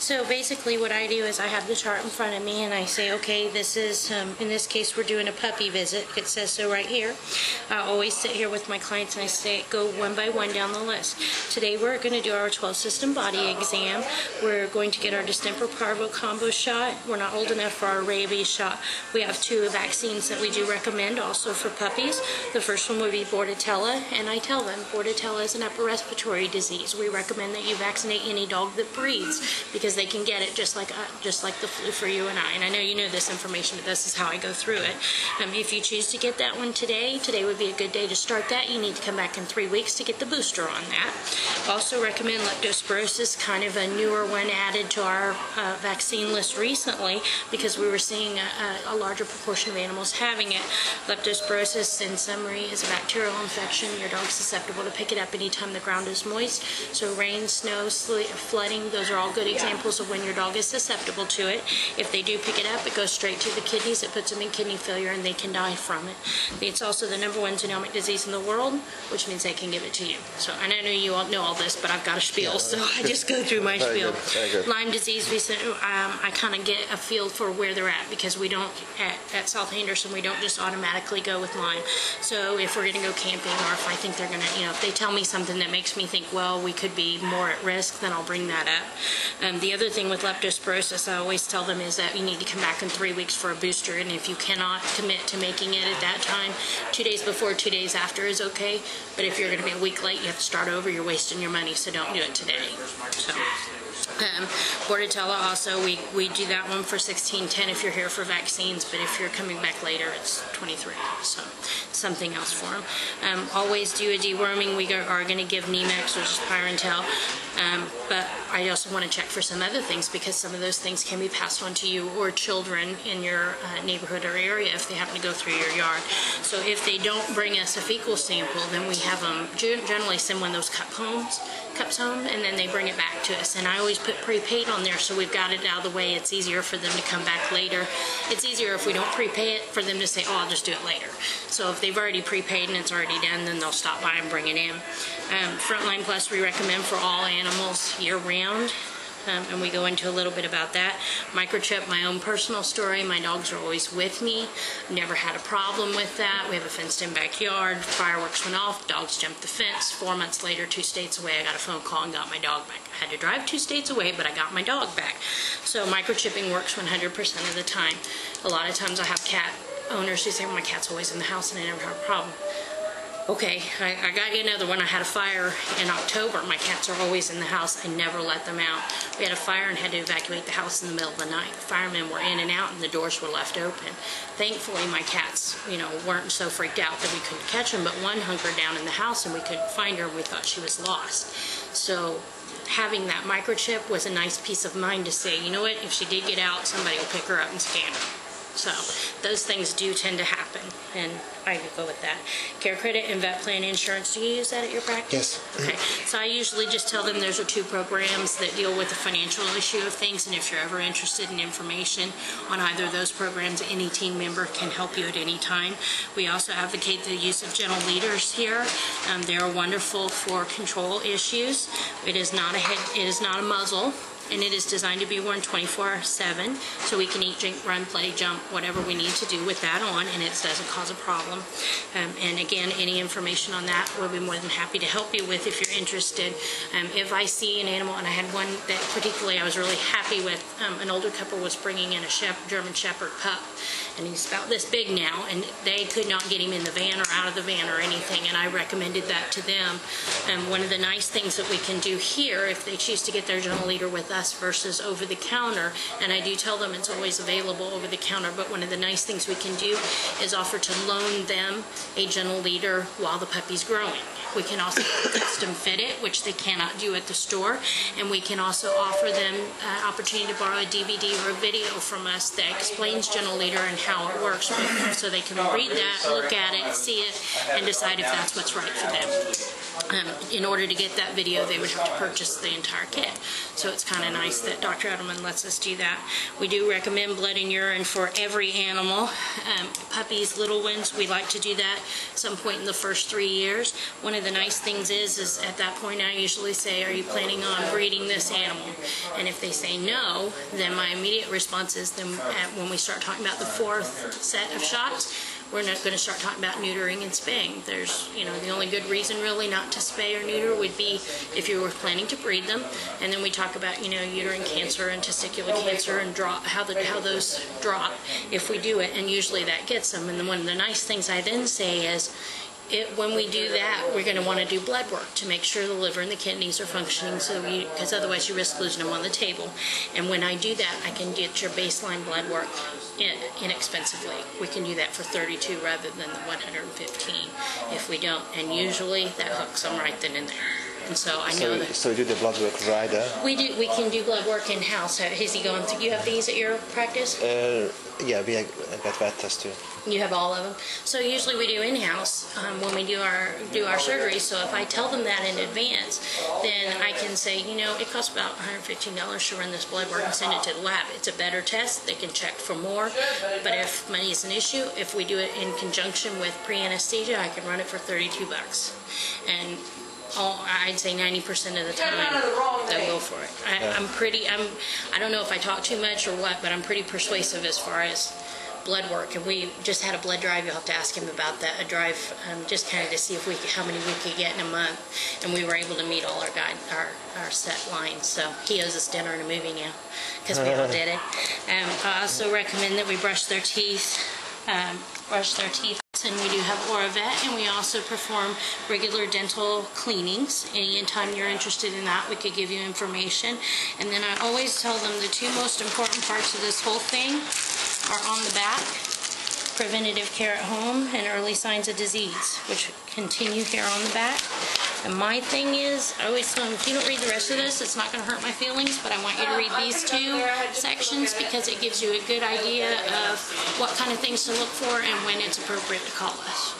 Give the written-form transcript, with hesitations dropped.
So basically what I do is I have the chart in front of me and I say, okay, this is, in this case, we're doing a puppy visit. It says so right here. I always sit here with my clients and I say, go one by one down the list. Today we're going to do our 12-system body exam. We're going to get our distemper parvo combo shot. We're not old enough for our rabies shot. We have 2 vaccines that we do recommend also for puppies. The first one would be Bordetella, and I tell them Bordetella is an upper respiratory disease. We recommend that you vaccinate any dog that breathes because they can get it just like the flu for you and I. And I know you know this information, but this is how I go through it. If you choose to get that one today would be a good day to start that. You need to come back in 3 weeks to get the booster on that. Also recommend leptospirosis, kind of a newer one added to our vaccine list recently because we were seeing a larger proportion of animals having it. Leptospirosis, in summary, is a bacterial infection. Your dog's susceptible to pick it up anytime the ground is moist. So rain, snow, sleet, flooding, those are all good examples of when your dog is susceptible to it. If they do pick it up, it goes straight to the kidneys. It puts them in kidney failure and they can die from it. It's also the #1 zoonotic disease in the world, which means they can give it to you. So I know you all know all this, but I've got a spiel, so I just go through my spiel. Lyme disease, I kind of get a feel for where they're at because we don't, at South Henderson, we don't just automatically go with Lyme. So if we're going to go camping or if I think they're going to, if they tell me something that makes me think, well, we could be more at risk, then I'll bring that up. The other thing with leptospirosis, I always tell them is that you need to come back in 3 weeks for a booster, and if you cannot commit to making it at that time, 2 days before, 2 days after is okay, but if you're going to be a week late, you have to start over, you're wasting your money, so don't do it today. So. Bordetella also, we do that one for $16.10 if you're here for vaccines, but if you're coming back later, it's $23. So something else for them. Always do a deworming. We are going to give Nemex, which is Pyrantel, but I also want to check for some other things because some of those things can be passed on to you or children in your neighborhood or area if they happen to go through your yard. So if they don't bring us a fecal sample, then we have them generally send one of those cups home, and then they bring it back to us. And I always put prepaid on there so we've got it out of the way. It's easier for them to come back later. It's easier if we don't prepay it for them to say, oh, I'll just do it later. So if they've already prepaid and it's already done, then they'll stop by and bring it in. Frontline Plus we recommend for all animals year-round. And we go into a little bit about that. Microchip, my own personal story. My dogs are always with me. Never had a problem with that. We have a fenced-in backyard. Fireworks went off. Dogs jumped the fence. 4 months later, 2 states away, I got a phone call and got my dog back. I had to drive 2 states away, but I got my dog back. So microchipping works 100% of the time. A lot of times I have cat owners who say, well, my cat's always in the house and I never have a problem. Okay, I got you another one. I had a fire in October. My cats are always in the house. I never let them out. We had a fire and had to evacuate the house in the middle of the night. The firemen were in and out and the doors were left open. Thankfully, my cats, weren't so freaked out that we couldn't catch them, but one hunkered down in the house and we couldn't find her and we thought she was lost. So having that microchip was a nice peace of mind to say, you know what, if she did get out, somebody will pick her up and scan her. So those things do tend to happen, and I could go with that. Care credit and vet plan insurance, do you use that at your practice? Yes. Okay, so I usually just tell them there's 2 programs that deal with the financial issue of things, and if you're ever interested in information on either of those programs, any team member can help you at any time. We also advocate the use of gentle leaders here. They're wonderful for control issues. It is not a muzzle. And it is designed to be worn 24/7, so we can eat, drink, run, play, jump, whatever we need to do with that on, and it doesn't cause a problem. And again, any information on that, we'll be more than happy to help you with if you're interested. If I see an animal, and I had one that particularly I was really happy with, an older couple was bringing in a German Shepherd pup, and he's about this big now, and they could not get him in the van or out of the van or anything, and I recommended that to them. One of the nice things that we can do here, if they choose to get their gentle leader with us versus over the counter, and I do tell them it's always available over the counter, but one of the nice things we can do is offer to loan them a gentle leader while the puppy's growing. We can also custom fit it, which they cannot do at the store, and we can also offer them an opportunity to borrow a DVD or a video from us that explains gentle leader and how it works, so they can read that, look at it, see it, and decide if that's what's right for them. In order to get that video, they would have to purchase the entire kit. So it's kind of nice that Dr. Edelman lets us do that. We do recommend blood and urine for every animal. Puppies, little ones, we like to do that at some point in the first 3 years. One of the nice things is at that point I usually say, are you planning on breeding this animal? And if they say no, then my immediate response is then when we start talking about the 4th set of shots, we're not going to start talking about neutering and spaying. There's, the only good reason really not to spay or neuter would be if you were planning to breed them. And then we talk about, uterine cancer and testicular cancer and how those drop if we do it. And usually that gets them. And then one of the nice things I then say is, when we do that, we're going to want to do blood work to make sure the liver and the kidneys are functioning, because otherwise you risk losing them on the table. And when I do that, I can get your baseline blood work inexpensively. We can do that for $32 rather than the $115 if we don't. And usually that hooks them right then and there. And so I know that. So you do the blood work right there? We do. We can do blood work in house. Is he going through? You have these at your practice? Yeah, we have vet test too. You have all of them. So usually we do in house when we do our surgery. So if I tell them that in advance, then I can say, it costs about $115 to run this blood work and send it to the lab. It's a better test. They can check for more. But if money is an issue, if we do it in conjunction with pre-anesthesia, I can run it for $32. And I'd say 90% of the time they'll go for it. I don't know if I talk too much or what, but I'm pretty persuasive as far as blood work. And we just had a blood drive. You'll have to ask him about that. A drive just kind of to see how many we could get in a month. And we were able to meet all our set lines. So he owes us dinner and a movie now because we all did it. I also recommend that we brush their teeth. And we do have OraVet, and we also perform regular dental cleanings. Anytime you're interested in that, we could give you information. And then I always tell them the 2 most important parts of this whole thing are on the back: preventative care at home and early signs of disease, which continue here on the back. And my thing is, I always tell them, if you don't read the rest of this, it's not going to hurt my feelings, but I want you to read these 2 sections because it gives you a good idea of what kind of things to look for and when it's appropriate to call us.